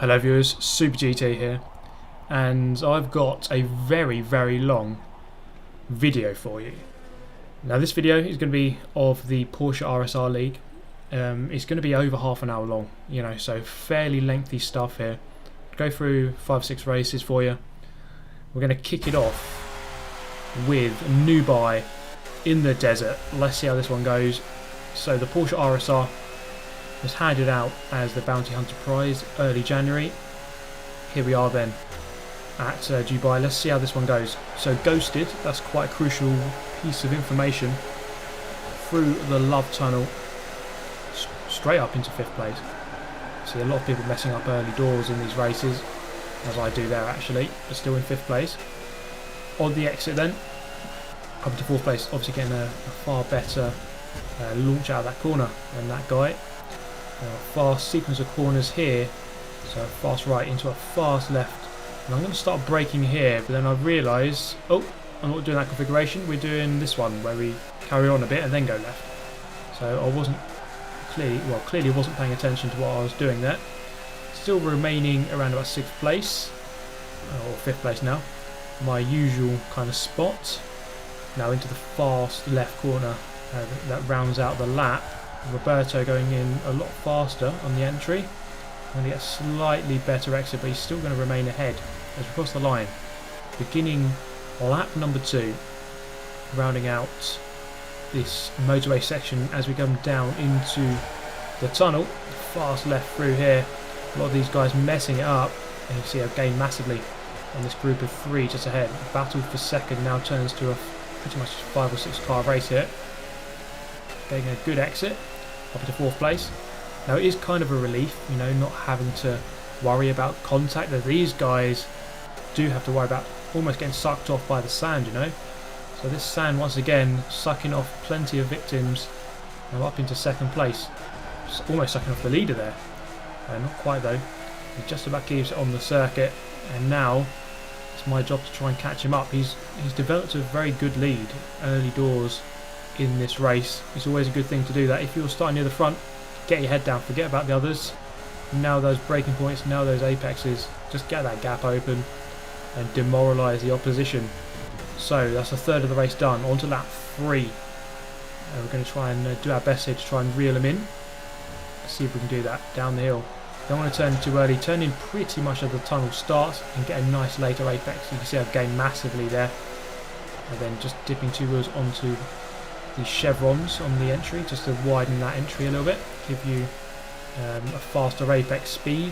Hello viewers, Super GT here, and I've got a very long video for you. Now this video is going to be of the Porsche RSR League. It's going to be over half an hour long, so fairly lengthy stuff here. Go through 5-6 races for you. We're going to kick it off with a new buy in the desert. Let's see how this one goes. So the Porsche RSR was handed out as the Bounty Hunter prize early January. Here we are then at Dubai. Let's see how this one goes. So ghosted, that's quite a crucial piece of information, through the Love Tunnel straight up into 5th place. See a lot of people messing up early doors in these races, as I do there actually, but still in 5th place. On the exit then, up to 4th place, obviously getting a far better launch out of that corner than that guy. Fast sequence of corners here, so a fast right into a fast left, and I'm going to start braking here, but then I realise, oh, I'm not doing that configuration, we're doing this one where we carry on a bit and then go left. So I wasn't clearly wasn't paying attention to what I was doing there. Still remaining around about 6th place, or 5th place now, my usual kind of spot. Now into the fast left corner that rounds out the lap. Roberto going in a lot faster on the entry. Going to get a slightly better exit, but he's still going to remain ahead as we cross the line. Beginning lap number 2, rounding out this motorway section as we come down into the tunnel. Fast left through here. A lot of these guys messing it up, and you see I've gained massively on this group of 3 just ahead. Battle for second now turns to a pretty much 5 or 6 car race here. Getting a good exit up into 4th place. Now it is kind of a relief, not having to worry about contact. That these guys do have to worry about almost getting sucked off by the sand, So this sand once again sucking off plenty of victims. Now up into 2nd place. Just almost sucking off the leader there. Not quite though. He just about keeps it on the circuit, and now it's my job to try and catch him up. He's developed a very good lead early doors in this race. It's always a good thing to do that. If you're starting near the front, get your head down, forget about the others. Now those braking points, now those apexes, just get that gap open and demoralise the opposition. So that's a third of the race done. On to lap 3. We're going to try and do our best here to try and reel them in. Let's see if we can do that down the hill. Don't want to turn too early. Turn in pretty much as the tunnel starts and get a nice later apex. You can see I've gained massively there. And then just dipping 2 wheels onto the chevrons on the entry, just to widen that entry a little bit, give you a faster apex speed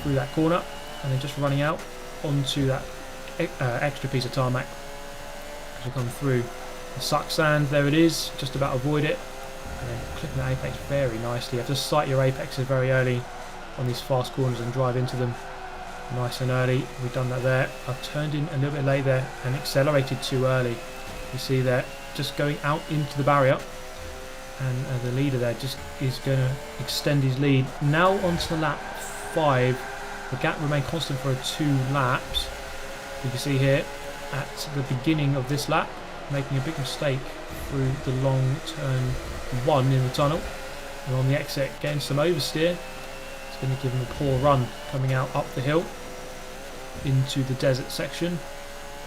through that corner, and then just running out onto that extra piece of tarmac as we come through the suck sand. There it is, just about avoid it, and then clipping that apex very nicely. You have to sight your apexes very early on these fast corners and drive into them nice and early. We've done that there. I've turned in a little bit late there and accelerated too early. You see there, just going out into the barrier, and the leader there just is going to extend his lead. Now onto lap 5, the gap remained constant for 2 laps. You can see here at the beginning of this lap, making a big mistake through the long turn 1 in the tunnel, and on the exit getting some oversteer. It's going to give him a poor run coming out up the hill into the desert section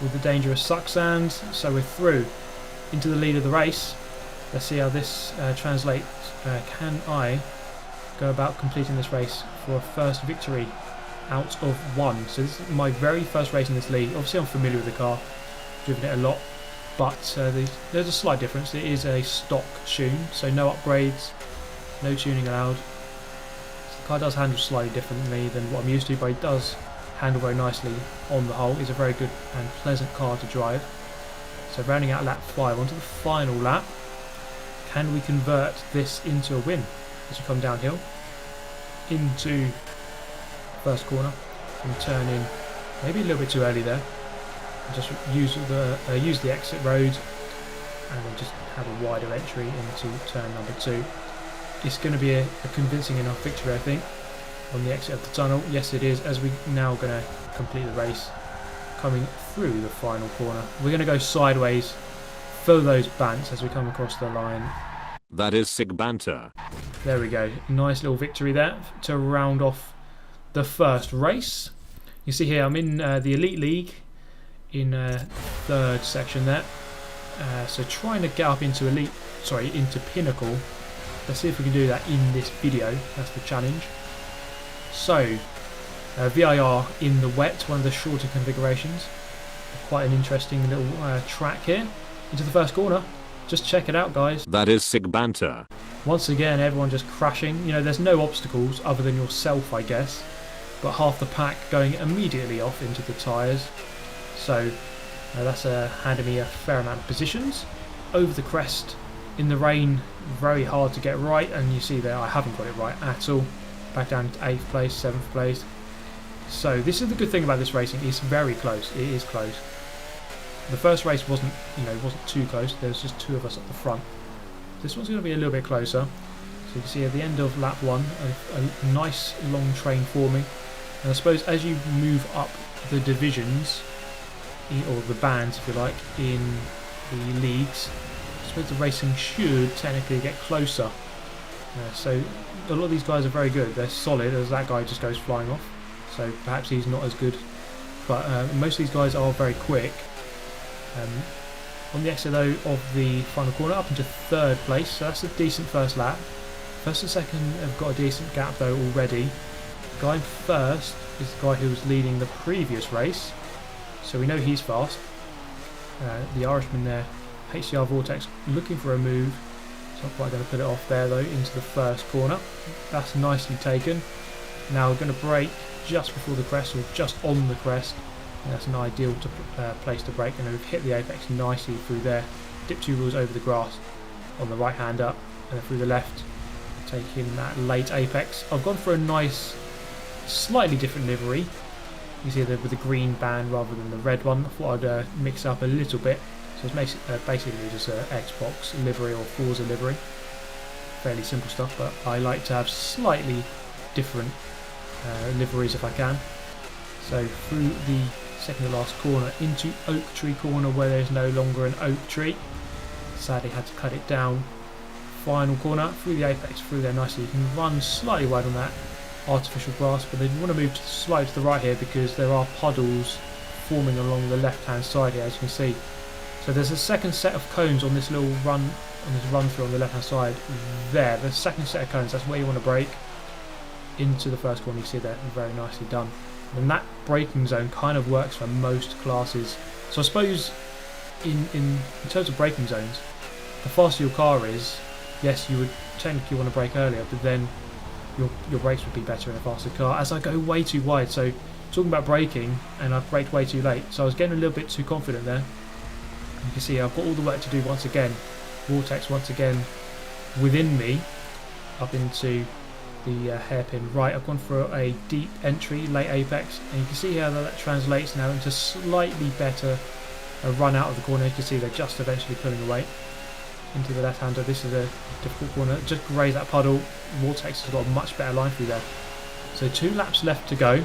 with the dangerous suck sands. So we're through into the lead of the race. Let's see how this translates. Can I go about completing this race for a first victory out of 1? So this is my very first race in this league. Obviously I'm familiar with the car, driven it a lot, but there's a slight difference. It is a stock tune, so no upgrades, no tuning allowed. The car does handle slightly differently than what I'm used to, but it does handle very nicely on the whole. It's a very good and pleasant car to drive. So rounding out lap 5, onto the final lap. Can we convert this into a win as we come downhill into first corner and turn in maybe a little bit too early there, and just use the exit road, and then just have a wider entry into turn number 2. It's going to be a convincing enough victory, I think, on the exit of the tunnel. Yes it is, as we're now going to complete the race coming through the final corner. We're going to go sideways for those bants as we come across the line. That is sig banter. There we go. Nice little victory there to round off the first race. You see here I'm in the Elite League in third section there. So trying to get up into into Pinnacle. Let's see if we can do that in this video. That's the challenge. So VIR in the wet, one of the shorter configurations. Quite an interesting little track here. Into the first corner. Just check it out, guys. That is sick banter. Once again, everyone just crashing. You know, there's no obstacles other than yourself, I guess. But half the pack going immediately off into the tyres. So that's handed me a fair amount of positions. Over the crest in the rain, very hard to get right. And you see there, I haven't got it right at all. Back down to 8th place, 7th place. So this is the good thing about this racing. It's very close. It is close. The first race wasn't too close. There was just 2 of us at the front. This one's going to be a little bit closer. So you can see at the end of lap 1, a nice long train forming. And I suppose as you move up the divisions, or the bands if you like, in the leagues, I suppose the racing should technically get closer. So a lot of these guys are very good. They're solid, as that guy just goes flying off. So perhaps he's not as good. But most of these guys are very quick. On the exit though of the final corner, up into 3rd place, so that's a decent first lap. First and second have got a decent gap though already. The guy in first is the guy who was leading the previous race, so we know he's fast. The Irishman there, HCR Vortex, looking for a move. It's not quite going to put it off there though, into the first corner. That's nicely taken. Now we're going to brake just before the crest, or just on the crest. That's an ideal place to brake, and we've hit the apex nicely through there. Dip 2 wheels over the grass on the right hand up, and then through the left, taking that late apex. I've gone for a nice, slightly different livery. You see there with the green band rather than the red one. I thought I'd mix up a little bit. So it's basically just an Xbox livery or Forza livery. Fairly simple stuff, but I like to have slightly different liveries if I can. So through the second to last corner into Oak Tree Corner, where there's no longer an oak tree. Sadly had to cut it down. Final corner through the apex, through there nicely. You can run slightly wide on that artificial grass, but then you want to move slightly to the right here because there are puddles forming along the left hand side here, as you can see. So there's a second set of cones on this little run through on the left hand side there. The second set of cones, that's where you want to brake into the first corner. You see that, very nicely done. And that braking zone kind of works for most classes. So I suppose in terms of braking zones, the faster your car is, yes, you would technically want to brake earlier, but then your brakes would be better in a faster car. As I go way too wide, so talking about braking, and I've braked way too late, so I was getting a little bit too confident there. You can see I've got all the work to do once again. Vortex once again within me, up into the hairpin right. I've gone for a deep entry, late apex, and you can see how that translates now into slightly better run out of the corner. You can see they're just eventually pulling away into the left-hander. This is a difficult corner. Just graze that puddle. Vortex has got a much better line through there. So 2 laps left to go.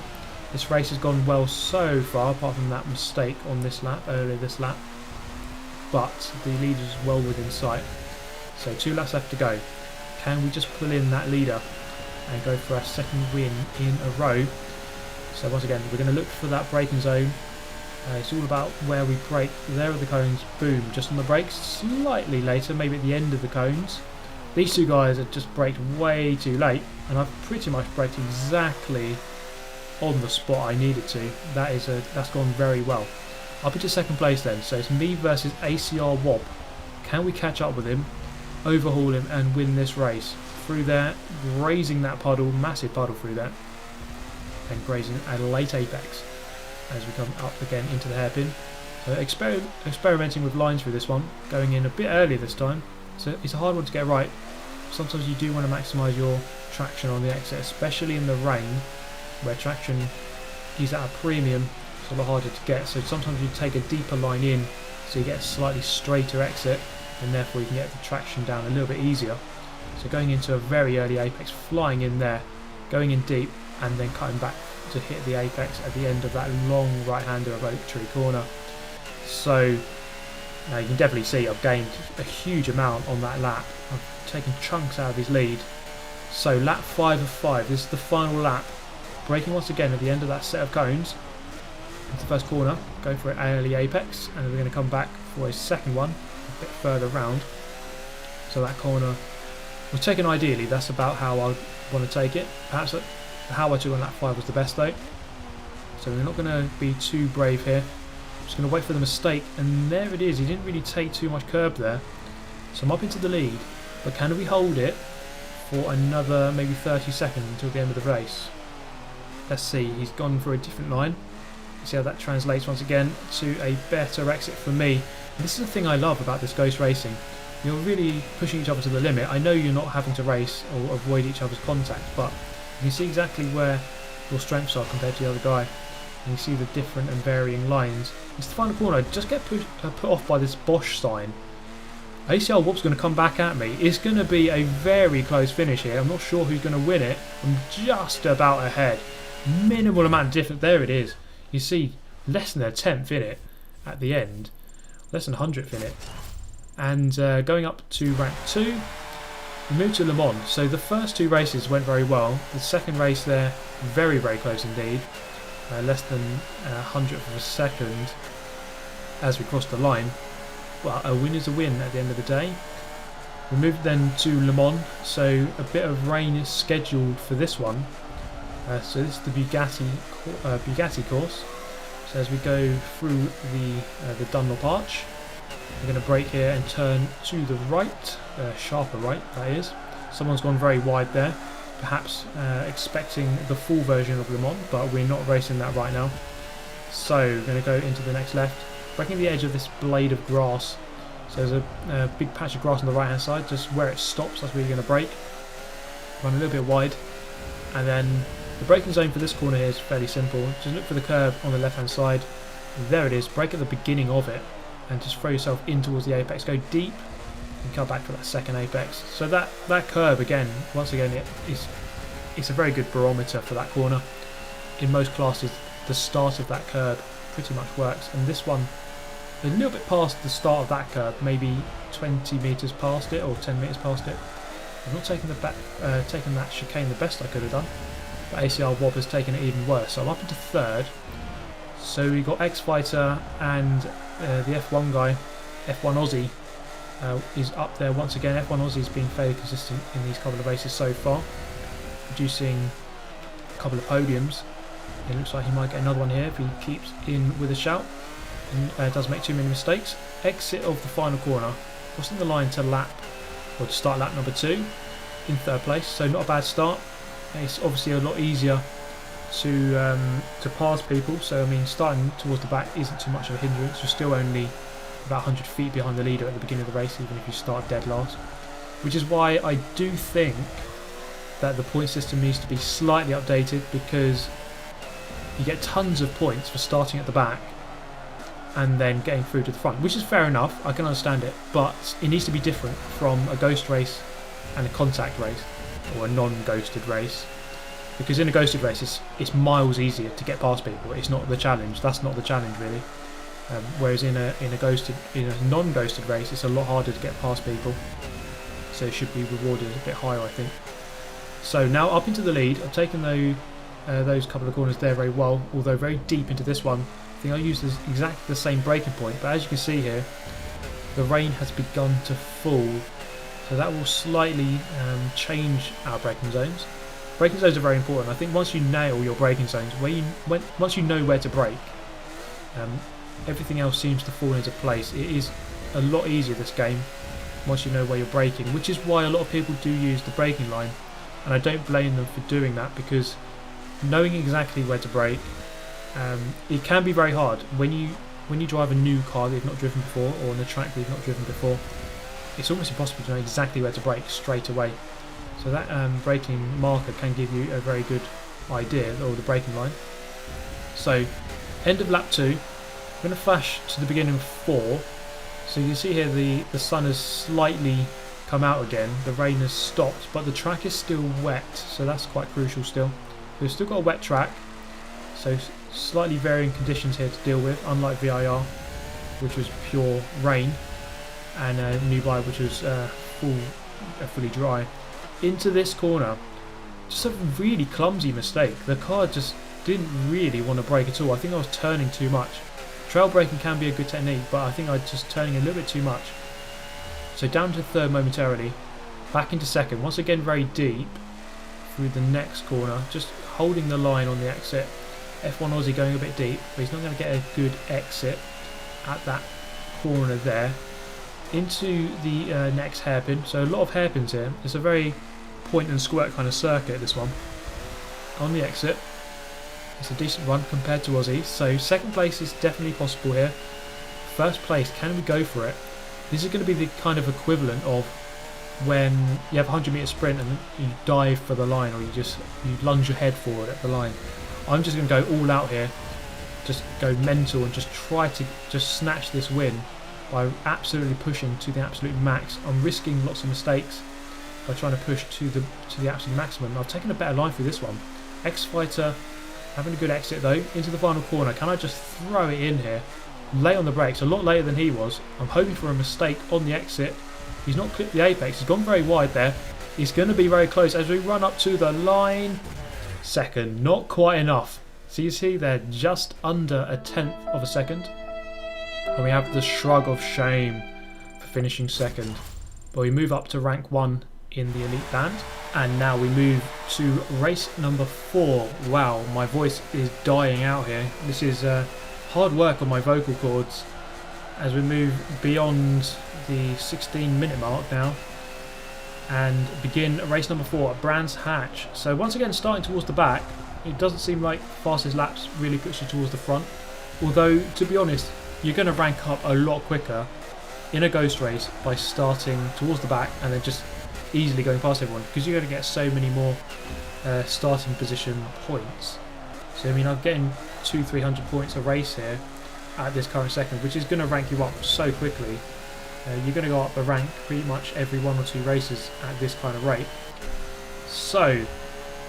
This race has gone well so far, apart from that mistake on this lap, earlier this lap. But the leader is well within sight. So 2 laps left to go. Can we just pull in that leader and go for our second win in a row? So once again, we're going to look for that braking zone. It's all about where we brake. There are the cones, boom, just on the brakes. Slightly later, maybe at the end of the cones. These 2 guys have just braked way too late, and I've pretty much braked exactly on the spot I needed to. That's gone very well. Up into second place then, so it's me versus ACR Wob. Can we catch up with him, overhaul him, and win this race? Through there, grazing that puddle, massive puddle through there, and grazing a late apex as we come up again into the hairpin. So experimenting with lines through this one, going in a bit earlier this time. So it's a hard one to get right. Sometimes you do want to maximise your traction on the exit, especially in the rain, where traction is at a premium. It's a lot harder to get. So sometimes you take a deeper line in, so you get a slightly straighter exit, and therefore you can get the traction down a little bit easier. So going into a very early apex, flying in there, going in deep, and then cutting back to hit the apex at the end of that long right-hander of Oak Tree Corner. So now you can definitely see I've gained a huge amount on that lap. I've taken chunks out of his lead. So lap 5 of 5, this is the final lap. braking once again at the end of that set of cones. Into the first corner, go for an early apex, and then we're going to come back for a second one, a bit further round. So that corner was taken ideally, that's about how I want to take it. Perhaps how I took on lap 5 was the best though. So we're not going to be too brave here. Just going to wait for the mistake, and there it is. He didn't really take too much curb there. So I'm up into the lead, but can we hold it for another maybe 30 seconds until the end of the race? Let's see, he's gone for a different line. See how that translates once again to a better exit for me. And this is the thing I love about this Ghost Racing. You're really pushing each other to the limit. I know you're not having to race or avoid each other's contact, but you can see exactly where your strengths are compared to the other guy. And you see the different and varying lines. It's the final corner. I just get put off by this Bosch sign. ACL Whoop's going to come back at me. It's going to be a very close finish here. I'm not sure who's going to win it. I'm just about ahead. Minimal amount of difference. There it is. You see less than a tenth in it at the end. Less than a hundredth in it. And going up to rank 2, we moved to Le Mans. So the first 2 races went very well. The second race there, very, very close indeed. Less than a hundredth of a second as we crossed the line. But a win is a win at the end of the day. We moved then to Le Mans. So a bit of rain is scheduled for this one. So this is the Bugatti course. So as we go through the Dunlop Arch, we're going to brake here and turn to the right, sharper right that is. Someone's gone very wide there, perhaps expecting the full version of Le Mans, but we're not racing that right now. So we're going to go into the next left, breaking the edge of this blade of grass. So there's a big patch of grass on the right hand side, just where it stops, that's where you're going to brake. Run a little bit wide, and then the braking zone for this corner here is fairly simple. Just look for the curb on the left hand side. There it is. Brake at the beginning of it and just throw yourself in towards the apex. Go deep and come back for that second apex. So that curb again, once again, it's a very good barometer for that corner. In most classes, the start of that curb pretty much works. And this one, a little bit past the start of that curb, maybe 20 metres past it or 10 metres past it. I'm not taking that chicane the best I could have done. But ACR Wob has taken it even worse. So I'm up into 3rd. So we got X-Fighter and the F1 guy, F1 Aussie, is up there once again. F1 Aussie's been fairly consistent in these couple of races so far, producing a couple of podiums. It looks like he might get another one here if he keeps in with a shout and doesn't make too many mistakes. Exit of the final corner, crossing the line to start lap number 2 in 3rd place. So not a bad start. It's obviously a lot easier to pass people, so I mean starting towards the back isn't too much of a hindrance. You're still only about 100 feet behind the leader at the beginning of the race, even if you start dead last, which is why I do think that the point system needs to be slightly updated, because you get tons of points for starting at the back and then getting through to the front, which is fair enough, I can understand it, but it needs to be different from a ghost race and a contact race, or a non-ghosted race, because in a ghosted race it's miles easier to get past people. It's not the challenge. That's not the challenge really. Whereas in a non-ghosted race, it's a lot harder to get past people. So it should be rewarded a bit higher, I think. So now up into the lead. I've taken those couple of corners there very well, although very deep into this one. I think I used exactly the same braking point, but as you can see here, the rain has begun to fall. So that will slightly change our braking zones. Braking zones are very important. I think once you nail your braking zones, once you know where to brake, everything else seems to fall into place. It is a lot easier this game once you know where you're braking, which is why a lot of people do use the braking line, and I don't blame them for doing that, because knowing exactly where to brake, it can be very hard when you drive a new car that you've not driven before, or on a track that you've not driven before. It's almost impossible to know exactly where to brake straight away. So that braking marker can give you a very good idea, or the braking line. So end of lap 2, I'm going to flash to the beginning of 4. So you can see here the sun has slightly come out again, the rain has stopped, but the track is still wet, so that's quite crucial still. We've still got a wet track, so slightly varying conditions here to deal with, unlike VIR, which was pure rain, and Nubai, which was fully dry. Into this corner, just a really clumsy mistake. The car just didn't really want to brake at all. I think I was turning too much. Trail braking can be a good technique, but I think I was just turning a little bit too much. So down to third momentarily, back into second, once again very deep through the next corner, just holding the line on the exit. F1 Aussie going a bit deep, but he's not going to get a good exit at that corner there. Into the next hairpin, so a lot of hairpins here. It's a very point and squirt kind of circuit, this one. On the exit, it's a decent run compared to Aussie, so second place is definitely possible here. First place, can we go for it? This is going to be the kind of equivalent of when you have a 100-meter sprint and you dive for the line, or you lunge your head forward at the line. I'm just going to go all out here, just go mental and just try to just snatch this win by absolutely pushing to the absolute max. I'm risking lots of mistakes by trying to push to the absolute maximum. I've taken a better line through this one. X-Fighter having a good exit though, into the final corner. Can I just throw it in here? Late on the brakes, a lot later than he was. I'm hoping for a mistake on the exit. He's not clipped the apex, he's gone very wide there. He's going to be very close as we run up to the line. Second, not quite enough. So you see they're just under a 1/10 of a second. And we have the shrug of shame for finishing second. But we move up to rank 1 in the elite band. And now we move to race number 4. Wow, my voice is dying out here. This is hard work on my vocal cords as we move beyond the 16-minute mark now and begin race number 4 at Brands Hatch. So once again, starting towards the back, it doesn't seem like fastest laps really puts you towards the front. Although, to be honest, you're going to rank up a lot quicker in a ghost race by starting towards the back and then just easily going past everyone, because you're going to get so many more starting position points. So I mean, I'm getting 200-300 points a race here at this current second, which is going to rank you up so quickly. You're going to go up the rank pretty much every 1 or 2 races at this kind of rate. So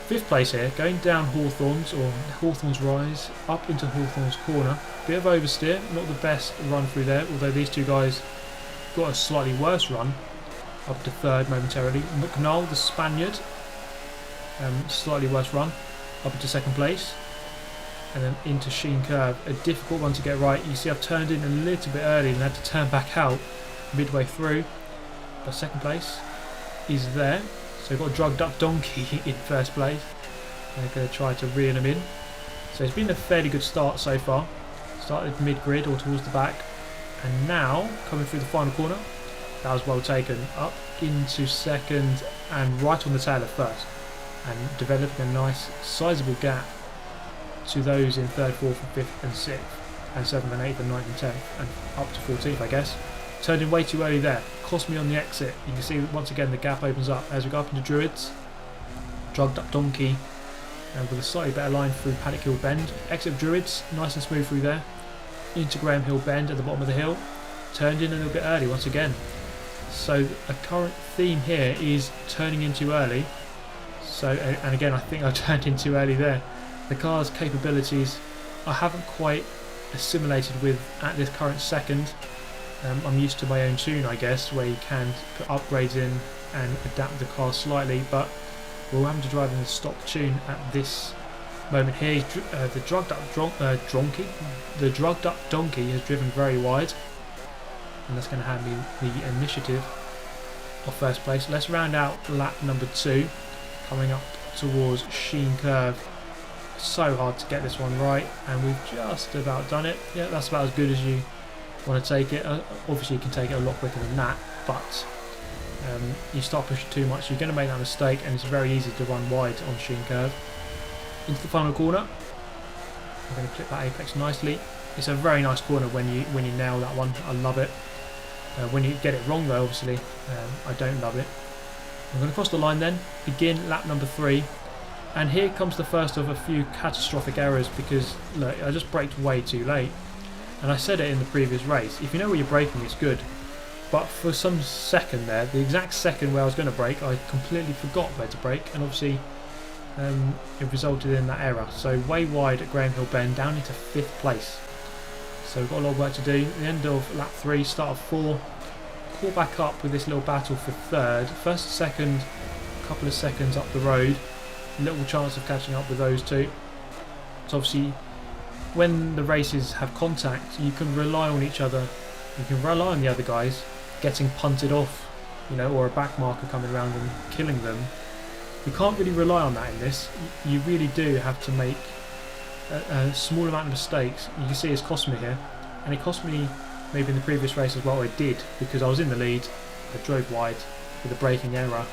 5th place here, going down Hawthorns, or Hawthorns Rise, up into Hawthorns Corner. Bit of oversteer, not the best run through there, although these two guys got a slightly worse run up to 3rd momentarily. McNall, the Spaniard, slightly worse run up into 2nd place. And then into Sheen Curve, a difficult one to get right. You see I've turned in a little bit early and had to turn back out midway through. But 2nd place is there. So we've got a drugged up donkey in 1st place. They're going to try to reel him in. So it's been a fairly good start so far. Started mid-grid or towards the back. And now, coming through the final corner, that was well taken. Up into 2nd and right on the tail of 1st. And developing a nice sizable gap to those in 3rd, 4th, 5th and 6th, and 7th and 8th and 9th and 10th, and up to 14th I guess. Turned in way too early there, cost me on the exit. You can see once again the gap opens up as we go up into Druids. Drugged up donkey with a slightly better line through Paddock Hill Bend. Exit of Druids, nice and smooth through there. Into Graham Hill Bend at the bottom of the hill. Turned in a little bit early once again. So a current theme here is turning in too early. So, and again I think I turned in too early there. The car's capabilities I haven't quite assimilated with at this current second. I'm used to my own tune I guess, where you can put upgrades in and adapt the car slightly, but we're having to drive in the stock tune at this moment here. The drugged up donkey has driven very wide, and that's going to hand me the initiative of 1st place. Let's round out lap number 2, coming up towards Sheen Curve. So hard to get this one right, and we've just about done it. Yeah, that's about as good as you want to take it. Obviously you can take it a lot quicker than that, but you start pushing too much, you're going to make that mistake, and it's very easy to run wide on Sheen Curve. Into the final corner, I'm going to clip that apex nicely. It's a very nice corner when you nail that one. I love it. When you get it wrong though, obviously I don't love it. I'm going to cross the line then, begin lap number 3. And here comes the first of a few catastrophic errors, because look, I just braked way too late. And I said it in the previous race, if you know where you're braking it's good. But for some second there, the exact second where I was going to brake, I completely forgot where to brake, and obviously it resulted in that error. So way wide at Graham Hill Bend, down into 5th place. So we've got a lot of work to do. At the end of lap 3, start of 4, call back up with this little battle for 3rd. 1st, 2nd, a couple of seconds up the road. little chance of catching up with those two. So obviously, when the races have contact, you can rely on each other. You can rely on the other guys getting punted off, you know, or a back marker coming around and killing them. You can't really rely on that in this. You really do have to make a small amount of mistakes. You can see it's cost me here, and it cost me maybe in the previous race as well. It did, because I was in the lead, I drove wide with a braking error,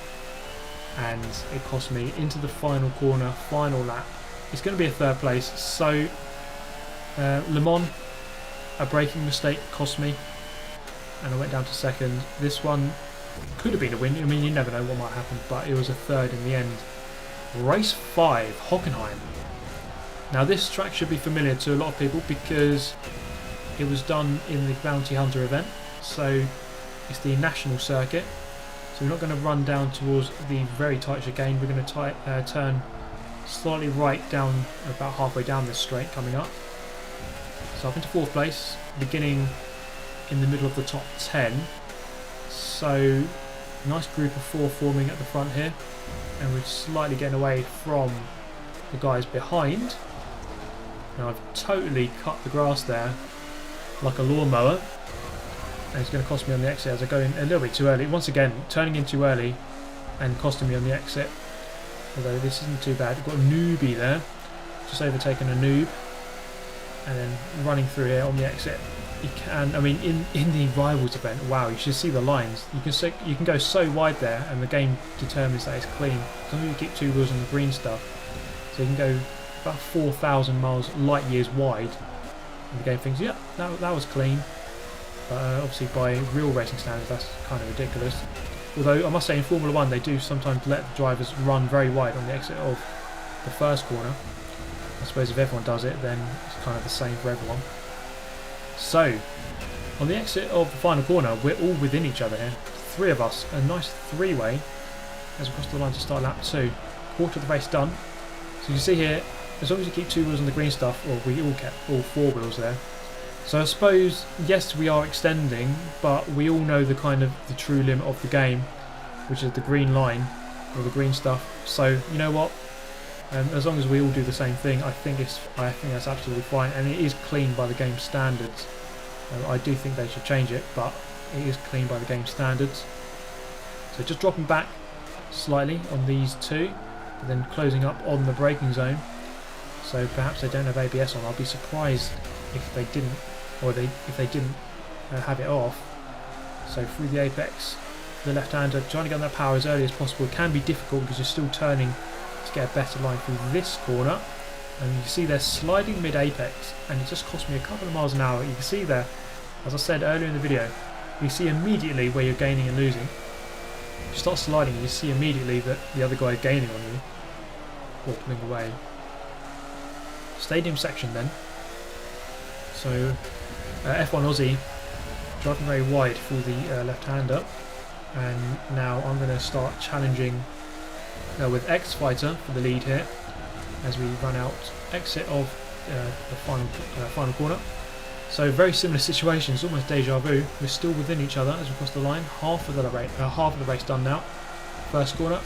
and it cost me into the final corner, final lap. It's going to be a third place. So Le Mans, a braking mistake cost me, and I went down to second. This one could have been a win. I mean, you never know what might happen, but it was a third in the end. Race 5, Hockenheim. Now this track should be familiar to a lot of people because it was done in the Bounty Hunter event, so it's the national circuit. So we're not going to run down towards the very tight chicane. We're going to turn slightly right down, about halfway down this straight coming up. So up into 4th place, beginning in the middle of the top 10. So nice group of 4 forming at the front here, and we're slightly getting away from the guys behind. Now I've totally cut the grass there like a lawnmower, and it's going to cost me on the exit as I go in a little bit too early. Once again, turning in too early and costing me on the exit. Although this isn't too bad. We've got a newbie there, just overtaken a noob, and then running through here on the exit. You can, I mean, in the rivals event, wow, you should see the lines. You can go so wide there, and the game determines that it's clean. Sometimes you keep 2 wheels on the green stuff, so you can go about 4,000 miles light years wide, and the game thinks, yeah, that was clean. But obviously by real racing standards, that's kind of ridiculous. Although I must say, in Formula 1, they do sometimes let the drivers run very wide on the exit of the first corner. I suppose if everyone does it, then it's kind of the same for everyone. So, on the exit of the final corner, we're all within each other here. 3 of us, a nice 3-way as we cross the line to start lap 2. Quarter of the race done. So you can see here, as long as you keep 2 wheels on the green stuff, or we all kept all 4 wheels there. So I suppose, yes, we are extending, but we all know the kind of the true limit of the game, which is the green line, or the green stuff. So, you know what? As long as we all do the same thing, I think that's absolutely fine, and it is clean by the game standards. I do think they should change it, but it is clean by the game standards. So just dropping back slightly on these 2, but then closing up on the braking zone. So perhaps they don't have ABS on. I'll be surprised if they didn't, or if they didn't have it off. So through the apex, the left-hander, trying to get on that power as early as possible. It can be difficult because you're still turning to get a better line through this corner, and you can see they're sliding mid-apex, and it just cost me a couple of miles an hour. You can see there, as I said earlier in the video, you see immediately where you're gaining and losing. If you start sliding, you see immediately that the other guy is gaining on you or pulling away. Stadium section then. So F1 Aussie driving very wide through the left-hander, and now I'm going to start challenging with X Fighter for the lead here as we run out exit of the final corner. So very similar situations, almost deja vu. We're still within each other as we cross the line. Half of the race done now. First corner,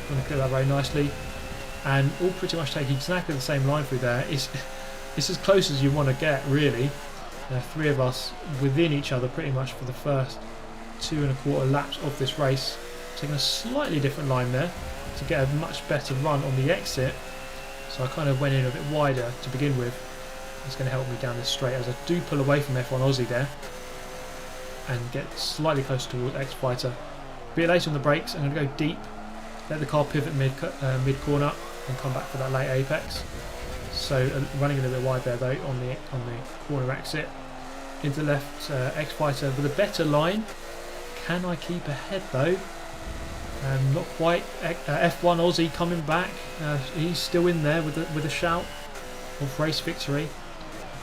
going to clear that very nicely, and all pretty much taking exactly the same line through there. It's as close as you want to get, really. 3 of us within each other pretty much for the first 2.25 laps of this race. Taking a slightly different line there to get a much better run on the exit. So I kind of went in a bit wider to begin with. It's going to help me down this straight as I do pull away from F1 Aussie there and get slightly closer towards X Fighter. A bit later on the brakes, I'm going to go deep, let the car pivot mid corner and come back for that late apex. So running a little bit wide there though on the corner exit. Into the left, X Fighter with a better line. Can I keep ahead though? Not quite. F1 Aussie coming back. He's still in there with a shout of race victory.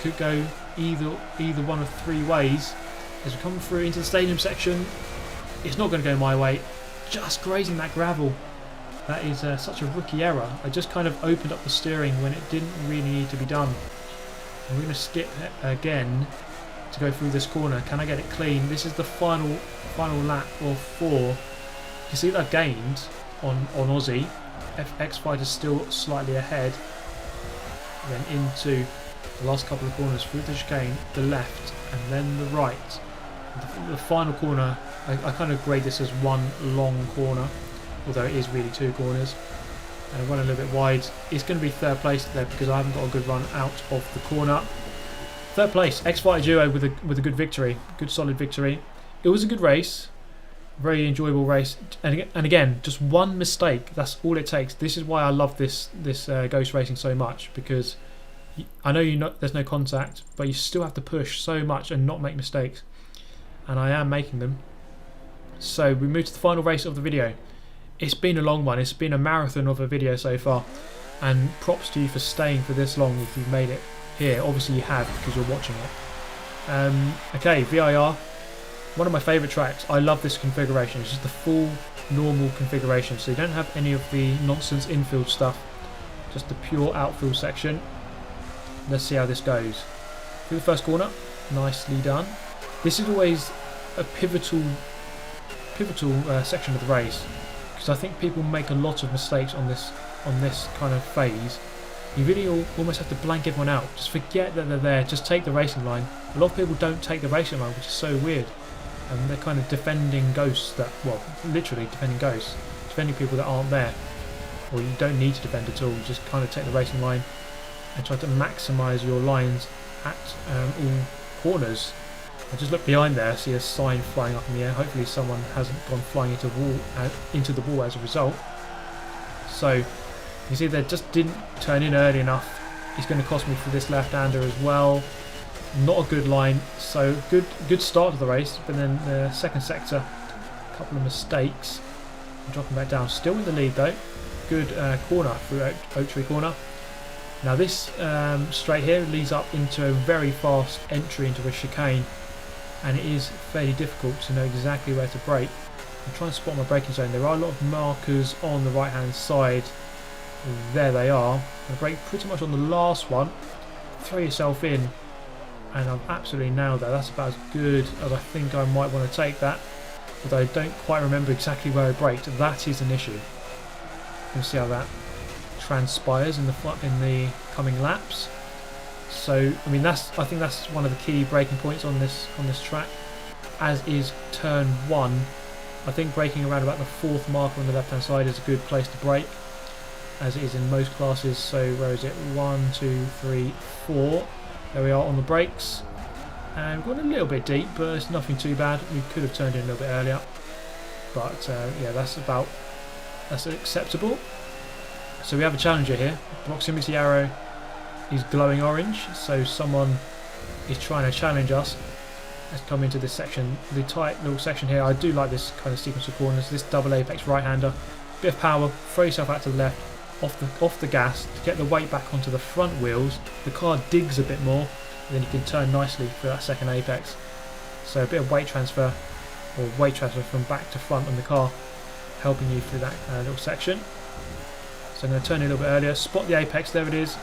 Could go either one of 3 ways. As we come through into the stadium section, it's not going to go my way. Just grazing that gravel. That is such a rookie error. I just kind of opened up the steering when it didn't really need to be done. I'm going to skip again to go through this corner. Can I get it clean? This is the final lap of 4. You see that I've gained on Aussie, X5 is still slightly ahead. And then into the last couple of corners through the chicane, the left, and then the right. The final corner, I kind of grade this as one long corner, although it is really two corners. And run a little bit wide. It's going to be third place there because I haven't got a good run out of the corner. Third place, X5 Duo with a good victory, good solid victory. It was a good race, very enjoyable race, and again, just one mistake. That's all it takes. This is why I love this Ghost Racing so much, because I know there's no contact, but you still have to push so much and not make mistakes. And I am making them. So we move to the final race of the video. It's been a long one. It's been a marathon of a video so far, and props to you for staying for this long if you've made it here. Obviously you have because you're watching it. Okay, VIR, one of my favourite tracks. I love this configuration. It's just the full normal configuration, so you don't have any of the nonsense infield stuff, just the pure outfield section. Let's see how this goes. Through the first corner, nicely done. This is always a pivotal section of the race, because I think people make a lot of mistakes on this kind of phase. You really almost have to blank everyone out. Just forget that they're there. Just take the racing line. A lot of people don't take the racing line, which is so weird. And they're kind of defending ghosts that, well, literally defending ghosts, defending people that aren't there. Or you don't need to defend at all. You just kind of take the racing line and try to maximise your lines at all corners. I just look behind there, see a sign flying up in the air. Hopefully someone hasn't gone flying into the wall as a result. So you see they just didn't turn in early enough. It's going to cost me for this left-hander as well. Not a good line. So good start to the race, but then the second sector, a couple of mistakes. I'm dropping back down. Still in the lead though. Good corner through Oak Tree Corner. Now this straight here leads up into a very fast entry into a chicane, and it is fairly difficult to know exactly where to brake. I'm trying to spot my braking zone. There are a lot of markers on the right hand side. There they are. I'm going to brake pretty much on the last one. Throw yourself in, and I've absolutely nailed that. That's about as good as I think I might want to take that, although I don't quite remember exactly where I braked. That is an issue. We'll see how that transpires in the coming laps. So I mean I think that's one of the key braking points on this track, as is turn 1. I think braking around about the 4th marker on the left hand side is a good place to brake, as it is in most classes. So where is it? 1, 2, 3, 4. There we are on the brakes, and we've gone a little bit deep, but it's nothing too bad. We could have turned in a little bit earlier, but yeah, that's acceptable. So we have a challenger here. Proximity arrow is glowing orange, so someone is trying to challenge us. Let's come into this section, the tight little section here. I do like this kind of sequence of corners. This double apex right-hander, bit of power, throw yourself out to the left, off the gas to get the weight back onto the front wheels. The car digs a bit more, and then you can turn nicely for that second apex. So a bit of weight transfer from back to front on the car, helping you through that little section. So I'm going to turn in a little bit earlier, spot the apex, there it is,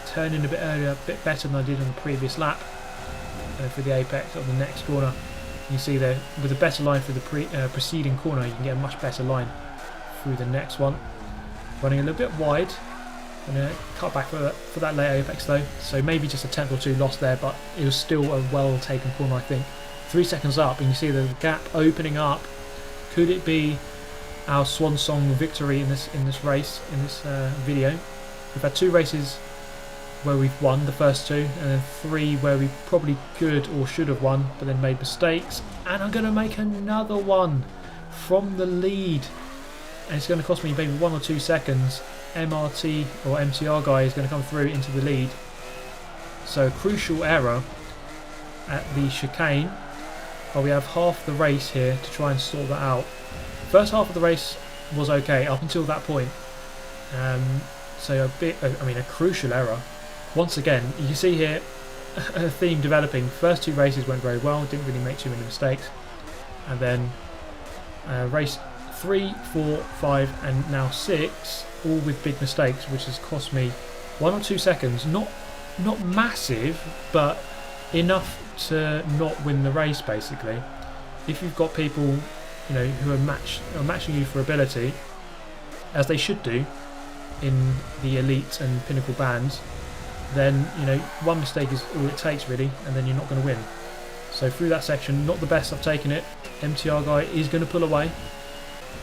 turn in a bit earlier, a bit better than I did on the previous lap. For the apex of the next corner, you see there, with a better line for the preceding corner, you can get a much better line through the next one. Running a little bit wide, I'm going to cut back for that late apex though, so maybe just a tenth or two lost there, but it was still a well taken corner I think. 3 seconds up, and you see the gap opening up. Could it be our swan song victory in this race, in this video? We've had 2 races where we've won, the first 2, and then 3 where we probably could or should have won, but then made mistakes. And I'm going to make another one from the lead, and it's going to cost me maybe 1 or 2 seconds. MRT or MTR guy is going to come through into the lead. So a crucial error at the chicane. But we have half the race here to try and sort that out. First half of the race was okay up until that point. So a crucial error. Once again, you can see here a theme developing. First 2 races went very well, didn't really make too many mistakes, and then race 3, 4, 5 and now 6 all with big mistakes, which has cost me 1 or 2 seconds. Not massive, but enough to not win the race basically. If you've got people who are matching you for ability, as they should do, in the Elite and Pinnacle bands, then you know one mistake is all it takes really, and then you're not going to win. So through that section, not the best I've taken it. MTR guy is going to pull away,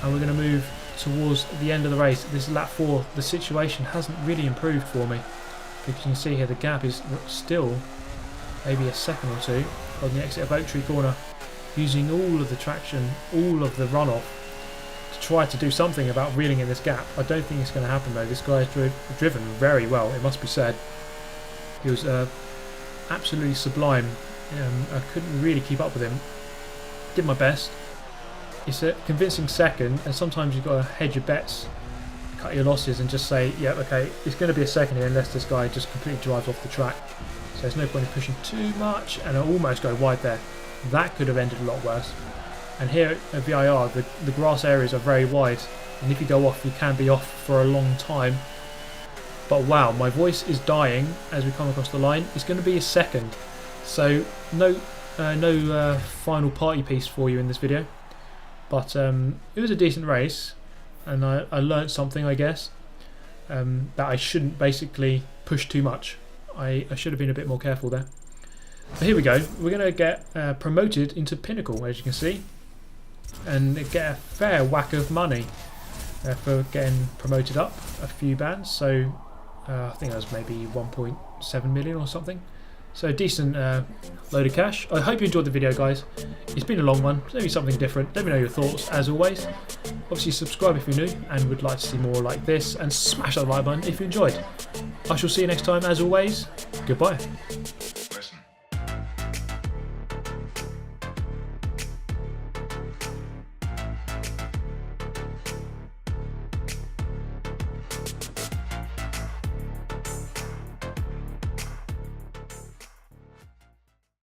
and we're going to move towards the end of the race. This is lap 4. The situation hasn't really improved for me, because you can see here the gap is still maybe a second or two on the exit of Oak Tree Corner, using all of the traction, all of the runoff to try to do something about reeling in this gap. I don't think it's going to happen though. This guy has driven very well, it must be said. He was absolutely sublime. I couldn't really keep up with him. Did my best. It's a convincing second, and sometimes you've got to hedge your bets, cut your losses, and just say, yeah, okay, it's going to be a second here unless this guy just completely drives off the track. So there's no point in pushing too much, and I almost go wide there. That could have ended a lot worse. And here at VIR, the grass areas are very wide, and if you go off, you can be off for a long time. But wow, my voice is dying as we come across the line. It's going to be a second, so no final party piece for you in this video. But it was a decent race, and I learned something, I guess, that I shouldn't basically push too much. I should have been a bit more careful there. But here we go. We're going to get promoted into Pinnacle, as you can see, and get a fair whack of money for getting promoted up a few bands. So I think that was maybe 1.7 million or something. So a decent load of cash. I hope you enjoyed the video, guys. It's been a long one, maybe something different. Let me know your thoughts as always. Obviously subscribe if you're new and would like to see more like this, and smash that like button if you enjoyed. I shall see you next time as always. Goodbye.